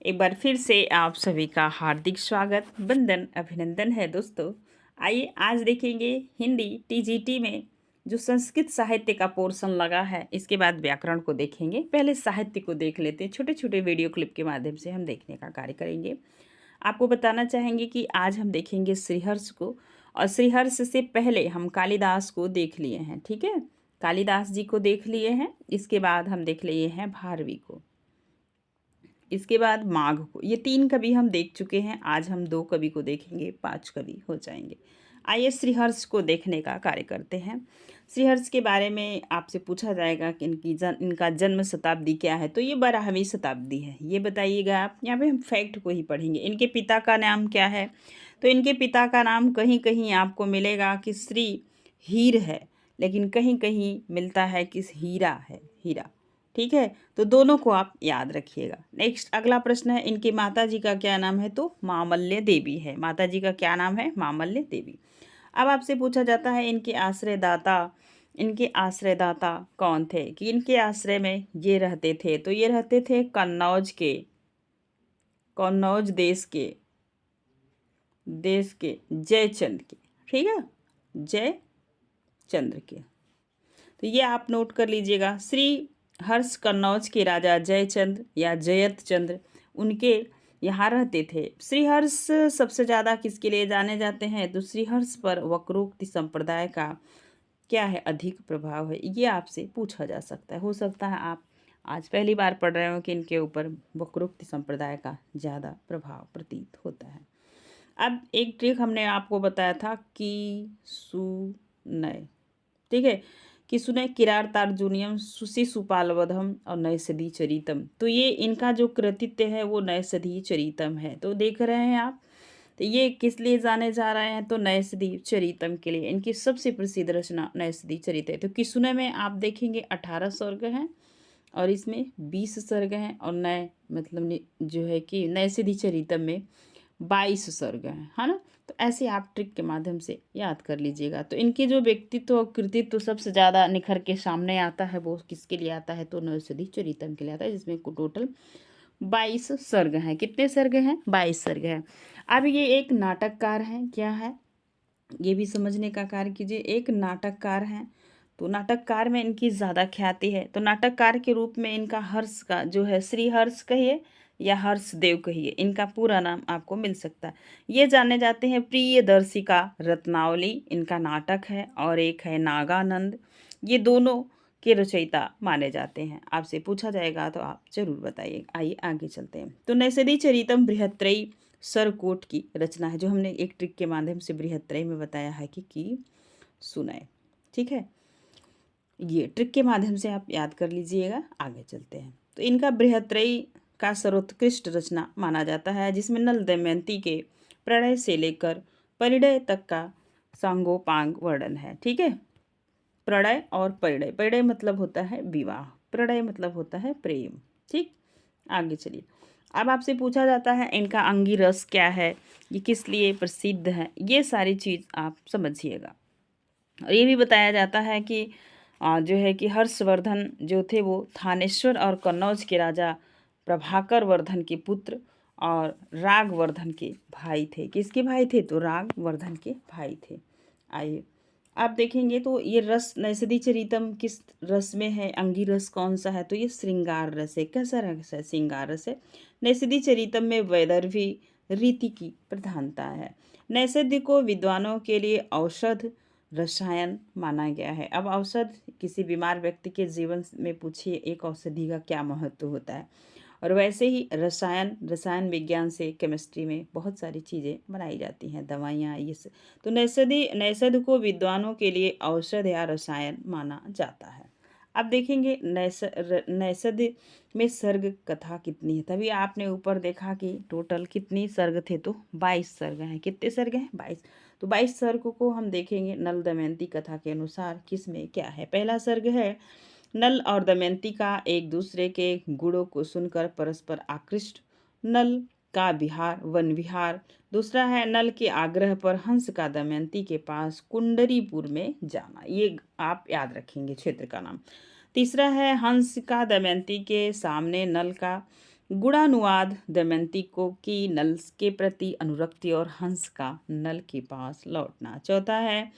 एक बार फिर से आप सभी का हार्दिक स्वागत, वंदन, अभिनंदन है दोस्तों। आइए आज देखेंगे हिंदी टीजीटी में जो संस्कृत साहित्य का पोर्शन लगा है, इसके बाद व्याकरण को देखेंगे। पहले साहित्य को देख लेते हैं, छोटे छोटे वीडियो क्लिप के माध्यम से हम देखने का कार्य करेंगे। आपको बताना चाहेंगे कि आज हम देखेंगे श्रीहर्ष को, और श्रीहर्ष से पहले हम कालिदास को देख लिए हैं। ठीक है, कालिदास जी को देख लिए हैं, इसके बाद हम देख लिए हैं भारवी को, इसके बाद माघ को। ये 3 कवि हम देख चुके हैं, आज हम 2 कवि को देखेंगे, 5 कवि हो जाएंगे। आइए श्रीहर्ष को देखने का कार्य करते हैं। श्रीहर्ष के बारे में आपसे पूछा जाएगा कि इनका जन्म शताब्दी क्या है, तो ये 12वीं शताब्दी है, ये बताइएगा आप। यहाँ पे हम फैक्ट को ही पढ़ेंगे। इनके पिता का नाम क्या है, तो इनके पिता का नाम कहीं कहीं आपको मिलेगा कि श्री हीर है, लेकिन कहीं कहीं मिलता है कि हीरा है, हीरा। ठीक है, तो दोनों को आप याद रखिएगा। नेक्स्ट अगला प्रश्न है, इनकी माता जी का क्या नाम है, तो मामल्य देवी है। माता जी का क्या नाम है, मामल्य देवी। अब आपसे पूछा जाता है इनके आश्रयदाता कौन थे, कि इनके आश्रय में ये रहते थे, तो ये रहते थे कन्नौज देश के जयचंद के। ठीक है, जयचंद्र के, तो ये आप नोट कर लीजिएगा। श्री हर्ष कन्नौज के राजा जयचंद्र या जयत चंद्र उनके यहाँ रहते थे। श्रीहर्ष सबसे ज़्यादा किसके लिए जाने जाते हैं, तो श्रीहर्ष पर वक्रोक्ति संप्रदाय का क्या है, अधिक प्रभाव है। ये आपसे पूछा जा सकता है, हो सकता है आप आज पहली बार पढ़ रहे हो कि इनके ऊपर वक्रोक्ति संप्रदाय का ज़्यादा प्रभाव प्रतीत होता है। अब एक ट्रिक हमने आपको बताया था कि सुनय, ठीक है, कि सुने किरार तार्जुनियम सुशी सुपालवधम और नैषधि चरितम, तो ये इनका जो कृतित्व है वो नैषधि चरितम है। तो देख रहे हैं आप, तो ये किस लिए जाने जा रहे हैं, तो नैषधि चरितम के लिए। इनकी सबसे प्रसिद्ध रचना नैषधि चरित है। तो किसुने में आप देखेंगे 18 सर्ग हैं और इसमें 20 सर्ग हैं, और नए मतलब जो है कि नैषधि चरितम में 22 सर्ग हैं, है ना। तो ऐसे आप ट्रिक के माध्यम से याद कर लीजिएगा। तो इनके जो व्यक्तित्व और कृतित्व सबसे ज़्यादा निखर के सामने आता है, वो किसके लिए आता है, तो नैषधि चरितम के लिए आता है, जिसमें टोटल 22 सर्ग हैं। कितने सर्ग हैं, 22 सर्ग हैं। अब ये एक नाटककार हैं, क्या है, ये भी समझने का कार्य कीजिए। एक नाटककार हैं, तो नाटककार में इनकी ज़्यादा ख्याति है। तो नाटककार के रूप में इनका हर्ष का जो है, श्री हर्ष कहिए या हर्षदेव कहिए, इनका पूरा नाम आपको मिल सकता है। ये जाने जाते हैं प्रियदर्शिका रत्नावली, इनका नाटक है, और एक है नागानंद। ये दोनों के रचयिता माने जाते हैं। आपसे पूछा जाएगा तो आप जरूर बताइए। आइए आगे चलते हैं। तो नैषधि चरितम बृहत्त्रयी सरकोट की रचना है, जो हमने एक ट्रिक के माध्यम से बृहत्त्रयी में बताया है कि सुनाए। ठीक है, ये ट्रिक के माध्यम से आप याद कर लीजिएगा। आगे चलते हैं। तो इनका बृहत्त्रयी का सर्वोत्कृष्ट रचना माना जाता है, जिसमें नल दमयंती के प्रणय से लेकर परिणय तक का सांगोपांग वर्णन है। ठीक है, प्रणय और परिणय, परिणय मतलब होता है विवाह, प्रणय मतलब होता है प्रेम। ठीक, आगे चलिए। अब आपसे पूछा जाता है इनका अंगी रस क्या है, ये किस लिए प्रसिद्ध है, ये सारी चीज़ आप समझिएगा। और ये भी बताया जाता है कि जो है कि हर्षवर्धन जो थे वो थानेश्वर और कन्नौज के राजा प्रभाकर वर्धन के पुत्र और रागवर्धन के भाई थे। किसके भाई थे, तो रागवर्धन के भाई थे। आइए आप देखेंगे तो ये रस नैषधि चरितम किस रस में है, अंगी रस कौन सा है, तो ये श्रृंगार रस है। कैसा रस है, श्रृंगार रस है। नैषधि चरितम में वैदर्भी रीति की प्रधानता है। नैषधि को विद्वानों के लिए औषध रसायन माना गया है। अब औषध, किसी बीमार व्यक्ति के जीवन में पूछिए एक औषधि का क्या महत्व होता है। और वैसे ही रसायन विज्ञान से केमिस्ट्री में बहुत सारी चीज़ें बनाई जाती हैं, दवाइयाँ, ये सब। तो नैषध को विद्वानों के लिए औषध या रसायन माना जाता है। अब देखेंगे नैषध में सर्ग कथा कितनी है। तभी आपने ऊपर देखा कि टोटल कितनी सर्ग थे, तो 22 सर्ग हैं। कितने सर्ग हैं, 22। तो 22 सर्ग को हम देखेंगे नल दमयंती कथा के अनुसार किस में क्या है। पहला सर्ग है, नल और दमयंती का एक दूसरे के गुणों को सुनकर परस्पर आकृष्ट, नल का विहार, वन विहार। दूसरा है नल के आग्रह पर हंस का दमयंती के पास कुंडरीपुर में जाना, ये आप याद रखेंगे क्षेत्र का नाम। तीसरा है हंस का दमयंती के सामने नल का गुणानुवाद दमयंती को की नल के प्रति अनुरक्ति और हंस का नल के पास लौटना। चौथा है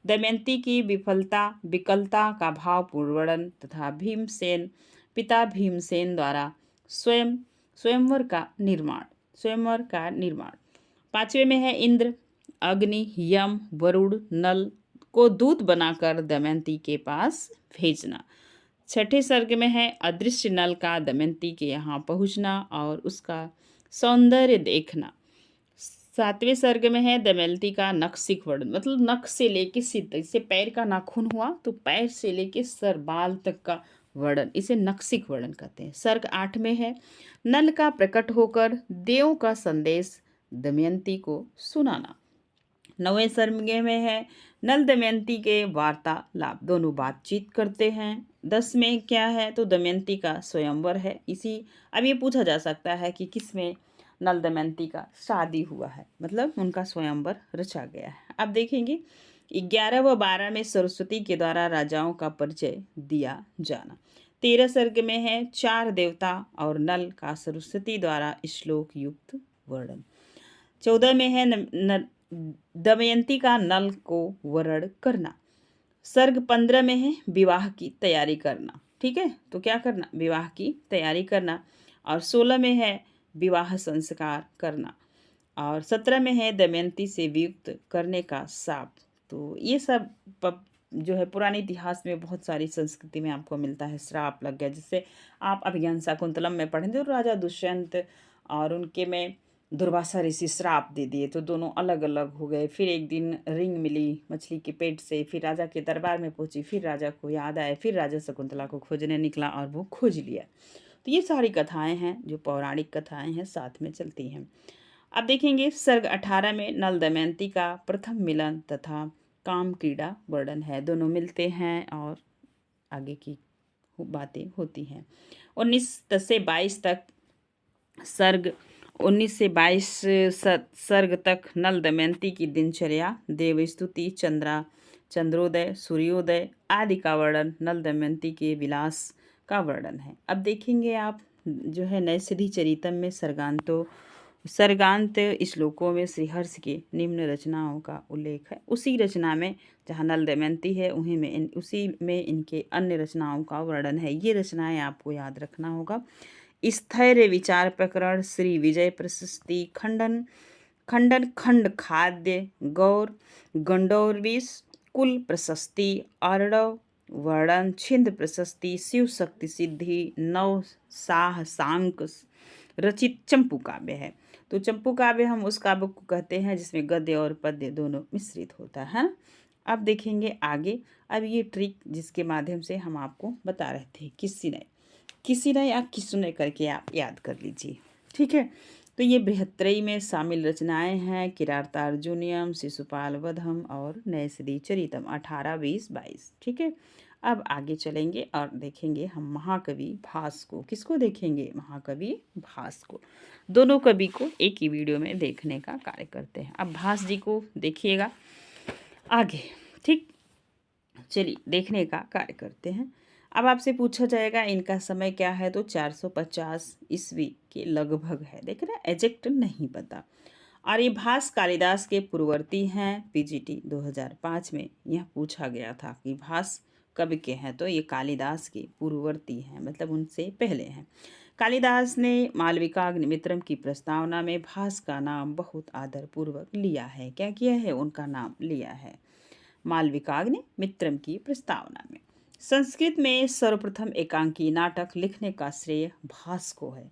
दमयंती की विकलता का भावपूर्ण वर्णन तथा भीमसेन पिता भीमसेन द्वारा स्वयंवर का निर्माण। पांचवे में है इंद्र अग्नि यम वरुण नल को दूत बनाकर दमयंती के पास भेजना। छठे सर्ग में है अदृश्य नल का दमयंती के यहाँ पहुँचना और उसका सौंदर्य देखना। सातवें सर्ग में है दमयंती का नखशिख वर्णन, मतलब नख से लेके सिर तक, जैसे पैर का नाखून हुआ तो पैर से लेके सर बाल तक का वर्णन, इसे नखशिख वर्णन कहते हैं। सर्ग 8 में है नल का प्रकट होकर देवों का संदेश दमयंती को सुनाना। 9वें सर्ग में है नल दमयंती के वार्तालाप, दोनों बातचीत करते हैं। 10 में क्या है तो दमयंती का स्वयंवर है। अब ये पूछा जा सकता है कि किसमें नल दमयंती का शादी हुआ है, मतलब उनका स्वयंवर रचा गया है। अब देखेंगे 11 व 12 में सरस्वती के द्वारा राजाओं का परिचय दिया जाना। 13 सर्ग में है 4 देवता और नल का सरस्वती द्वारा श्लोक युक्त वर्णन। 14 में है दमयंती का नल को वरण करना। सर्ग 15 में है विवाह की तैयारी करना। ठीक है, तो क्या करना, विवाह की तैयारी करना। और 16 में है विवाह संस्कार करना। और 17 में है दमयंती से वियुक्त करने का शाप। तो ये सब जो है पुराने इतिहास में बहुत सारी संस्कृति में आपको मिलता है, श्राप लग गया। जिससे आप अभिज्ञान शाकुंतलम में पढ़ेंगे तो राजा दुष्यंत और उनके में दुर्वासा ऋषि श्राप दे दिए, तो दोनों अलग अलग हो गए। फिर एक दिन रिंग मिली मछली के पेट से, फिर राजा के दरबार में पहुंची, फिर राजा को याद आया, फिर राजा शकुंतला को खोजने निकला और वो खोज लिया। तो ये सारी कथाएं हैं जो पौराणिक कथाएं हैं, साथ में चलती हैं। अब देखेंगे सर्ग 18 में नल दमयंती का प्रथम मिलन तथा काम क्रीड़ा वर्णन है। दोनों मिलते हैं और आगे की बातें होती हैं। 19 से 22 तक सर्ग 19 से 22 सर्ग तक नल दमयंती की दिनचर्या, देवस्तुति, चंद्रोदय, सूर्योदय आदि का वर्णन, नल दमयंती के विलास का वर्णन है। अब देखेंगे आप जो है नैषधि चरितम में सर्गांत श्लोकों में श्रीहर्ष के निम्न रचनाओं का उल्लेख है। उसी रचना में जहाँ नल दमयंती है उसी में इनके अन्य रचनाओं का वर्णन है। ये रचनाएं आपको याद रखना होगा। स्थैर्य विचार प्रकरण, श्री विजय प्रशस्ति, खंडन खंड खाद्य, गौर गंडौरविश, कुल प्रशस्ति, अर्णव वर्णन, छिंद प्रशस्ति, शिव शक्ति सिद्धि, नव साह सांक रचित चंपू काव्य है। तो चंपू काव्य हम उस काव्य को कहते हैं जिसमें गद्य और पद्य दोनों मिश्रित होता है। अब देखेंगे आगे। अब ये ट्रिक जिसके माध्यम से हम आपको बता रहे थे, किसी ने या किसने करके आप याद कर लीजिए। ठीक है, तो ये बृहत्त्रयी में शामिल रचनाएं हैं किरातार्जुनीयम, शिशुपाल वधम और नैषधि चरितम 18, 20, 22। ठीक है, अब आगे चलेंगे और देखेंगे हम महाकवि भास को। किसको देखेंगे? महाकवि भास को। दोनों कवि को एक ही वीडियो में देखने का कार्य करते हैं। अब भास जी को देखिएगा आगे। ठीक, चलिए देखने का कार्य करते हैं। अब आपसे पूछा जाएगा इनका समय क्या है, तो 450 ईस्वी के लगभग है। देख रहे हैं, एग्जैक्ट नहीं पता। और ये भास कालिदास के पूर्ववर्ती हैं। पीजीटी 2005 में यह पूछा गया था कि भास कब के हैं, तो ये कालिदास के पूर्ववर्ती हैं, मतलब उनसे पहले हैं। कालिदास ने मालविकाग्निमित्रम की प्रस्तावना में भास का नाम बहुत आदरपूर्वक लिया है। क्या किया है? उनका नाम लिया है मालविकाग्निमित्रम की प्रस्तावना में। संस्कृत में सर्वप्रथम एकांकी नाटक लिखने का श्रेय भास को है।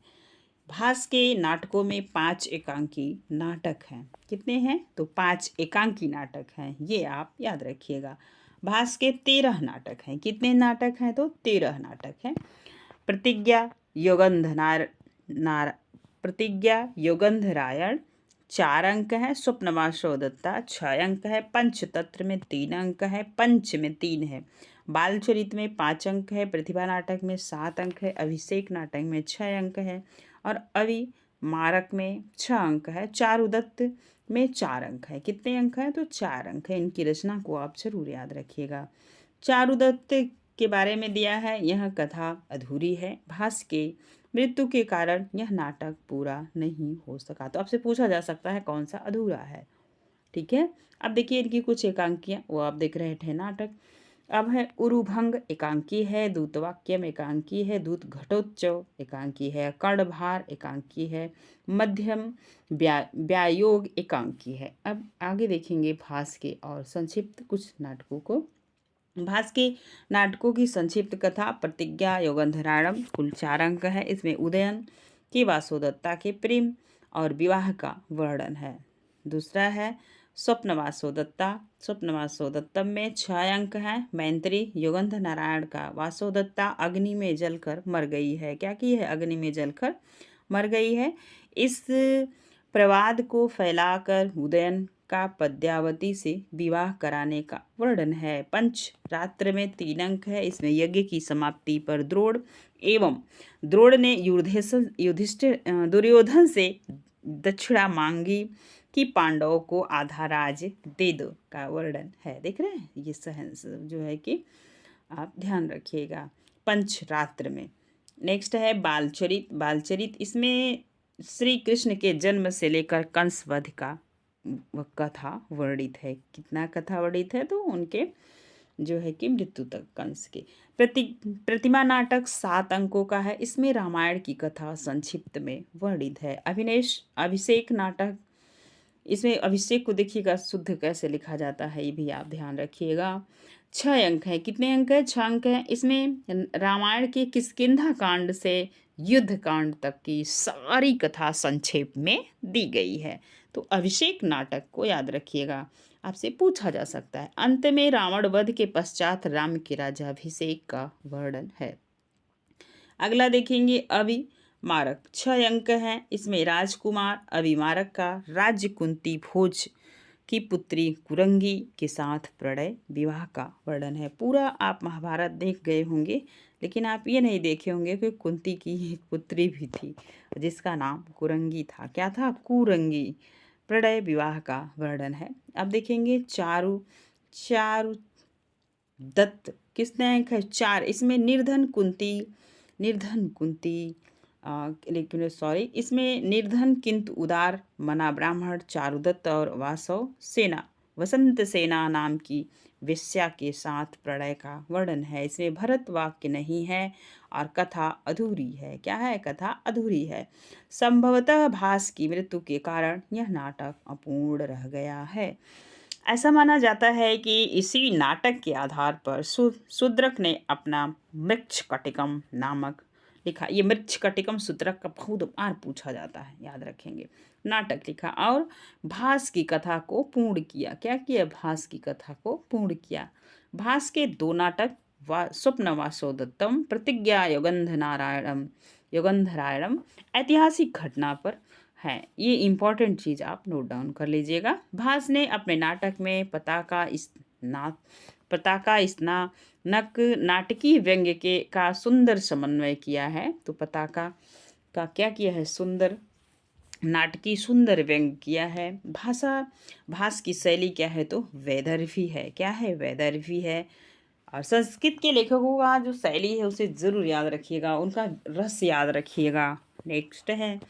भास के नाटकों में 5 एकांकी नाटक हैं। कितने हैं? तो 5 एकांकी नाटक हैं, ये आप याद रखिएगा। भास के 13 नाटक हैं। कितने नाटक हैं? तो 13 नाटक हैं। प्रतिज्ञा योगंधरायण 4 अंक है। स्वप्नवासो दत्ता 6 अंक है। पंचतंत्र में 3 अंक है। पंच में 3 है। बालचरित में 5 अंक है। प्रतिभा नाटक में 7 अंक है। अभिषेक नाटक में 6 अंक है और अविमारक में 6 अंक है। चारुदत्त में 4 अंक है। कितने अंक हैं? तो 4 अंक है। इनकी रचना को आप जरूर याद रखिएगा। चारुदत्त के बारे में दिया है, यह कथा अधूरी है। भास के मृत्यु के कारण यह नाटक पूरा नहीं हो सका। तो आपसे पूछा जा सकता है कौन सा अधूरा है। ठीक है, अब देखिए इनकी कुछ एकांकियाँ, वो आप देख रहे थे नाटक। अब है उरुभंग एकांकी है, दूतवाक्यम एकांकी है, दूत घटोत्सव एकांकी है, कर्णभार एकांकी है, मध्यम व्यायोग एकांकी है। अब आगे देखेंगे भास के और संक्षिप्त कुछ नाटकों को। भास के नाटकों की संक्षिप्त कथा प्रतिज्ञा योगंधराणम कुल 4 अंक है। इसमें उदयन की वासोदत्ता के प्रेम और विवाह का वर्णन है। दूसरा है स्वप्नवासोदत्ता, स्वप्नवासोदत्तम में 6 अंक हैं। मैत्री योगंध नारायण का वासोदत्ता अग्नि में जलकर मर गई है। क्या की है? अग्नि में जलकर मर गई है। इस प्रवाद को फैलाकर उदयन का पद्यावती से विवाह कराने का वर्णन है। पंच रात्र में 3 अंक है। इसमें यज्ञ की समाप्ति पर द्रोण एवं द्रोण ने युधिष्ठिर दुर्योधन से दक्षिणा मांगी कि पांडवों को आधा राज्य दे दो का वर्णन है। देख रहे हैं, ये सहस जो है कि आप ध्यान रखिएगा पंचरात्र में। नेक्स्ट है बालचरित। बालचरित इसमें श्री कृष्ण के जन्म से लेकर कंस वध का कथा वर्णित है। कितना कथा वर्णित है? तो उनके जो है कि मृत्यु तक कंस के। प्रतिमा नाटक 7 अंकों का है। इसमें रामायण की कथा संक्षिप्त में वर्णित है। अभिषेक नाटक, इसमें अभिषेक को देखिएगा शुद्ध कैसे लिखा जाता है, ये भी आप ध्यान रखिएगा। 6 अंक हैं। कितने अंक है? 6 अंक हैं। इसमें रामायण के किष्किंधा कांड से युद्ध कांड तक की सारी कथा संक्षेप में दी गई है। तो अभिषेक नाटक को याद रखिएगा, आपसे पूछा जा सकता है। अंत में रावण वध के पश्चात राम के राज्याभिषेक का वर्णन है। अगला देखेंगे अभिमारक। 6 अंक हैं। इसमें राजकुमार अभिमारक का राज्य कुंती भोज की पुत्री कुरंगी के साथ प्रणय विवाह का वर्णन है। पूरा आप महाभारत देख गए होंगे, लेकिन आप ये नहीं देखे होंगे कि कुंती की एक पुत्री भी थी जिसका नाम कुरंगी था। क्या था? कुरंगी। प्रणय विवाह का वर्णन है। अब देखेंगे चारु दत्त। कितने अंक है? 4। इसमें निर्धन कुंती लेकिन सॉरी, इसमें निर्धन किंतु उदार मना ब्राह्मण चारुदत्त और वसंत सेना नाम की वेश्या के साथ प्रणय का वर्णन है। इसमें भरत वाक्य नहीं है और कथा अधूरी है। क्या है? कथा अधूरी है। संभवतः भास की मृत्यु के कारण यह नाटक अपूर्ण रह गया है। ऐसा माना जाता है कि इसी नाटक के आधार पर शूद्रक ने अपना मृच्छकटिकम नामक लिखा। ये मृच्छकटिकम शूद्रक का बहुत बार पूछा जाता है, याद रखेंगे। नाटक लिखा और भास की कथा को पूर्ण किया। क्या किया? भास की कथा को पूर्ण किया। भास के 2 नाटक स्वप्नवासोदत्तम प्रतिज्ञा योगंधरायणम ऐतिहासिक घटना पर हैं। ये इम्पॉर्टेंट चीज़ आप नोट डाउन कर लीजिएगा। भास ने अपने नाटक में पताका स्नानक नाटकीय व्यंग्य के का सुंदर समन्वय किया है। तो पताका का क्या किया है? सुंदर नाटकीय सुंदर व्यंग्य किया है। भास की शैली क्या है? तो वैदर्भी है। क्या है? वैदर्भी है। और संस्कृत के लेखकों का जो शैली है उसे ज़रूर याद रखिएगा, उनका रस याद रखिएगा। नेक्स्ट है,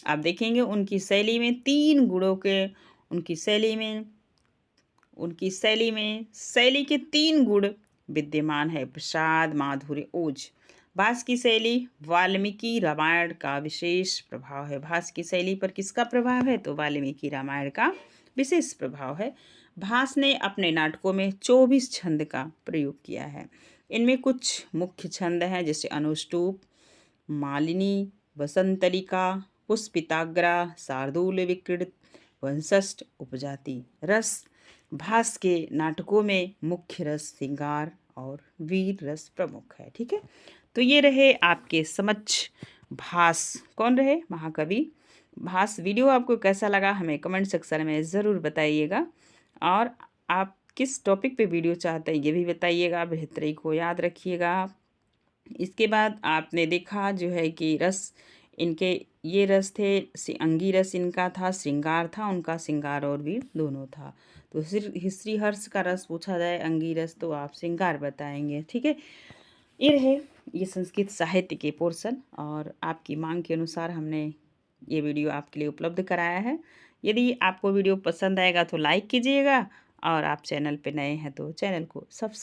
आप देखेंगे उनकी शैली में 3 गुणों के शैली के 3 गुण विद्यमान है। प्रसाद, माधुर्य, ओज। भास की शैली वाल्मीकि रामायण का विशेष प्रभाव है। भास की शैली पर किसका प्रभाव है? तो वाल्मीकि रामायण का विशेष प्रभाव है। भास ने अपने नाटकों में 24 छंद का प्रयोग किया है। इनमें कुछ मुख्य छंद हैं, जैसे अनुष्टुप, मालिनी, वसंतलिका, पुष्पिताग्रा, शार्दूल विकृत, वंशस्थ, उपजाति। रस। भास के नाटकों में मुख्य रस श्रृंगार और वीर रस प्रमुख है। ठीक है, तो ये रहे आपके समक्ष भास। कौन रहे? महाकवि भास। वीडियो आपको कैसा लगा हमें कमेंट सेक्शन में ज़रूर बताइएगा, और आप किस टॉपिक पे वीडियो चाहते हैं ये भी बताइएगा। बेहतरी को याद रखिएगा। इसके बाद आपने देखा जो है कि रस इनके ये रस थे, अंगी रस इनका था, श्रृंगार था उनका, श्रृंगार और वीर दोनों था। तो श्रीहर्ष का रस पूछा जाए अंगी रस तो आप श्रृंगार बताएंगे। ठीक है, ये रहे ये संस्कृत साहित्य के पोर्शन और आपकी मांग के अनुसार हमने ये वीडियो आपके लिए उपलब्ध कराया है। यदि आपको वीडियो पसंद आएगा तो लाइक कीजिएगा और आप चैनल पे नए हैं तो चैनल को सब्स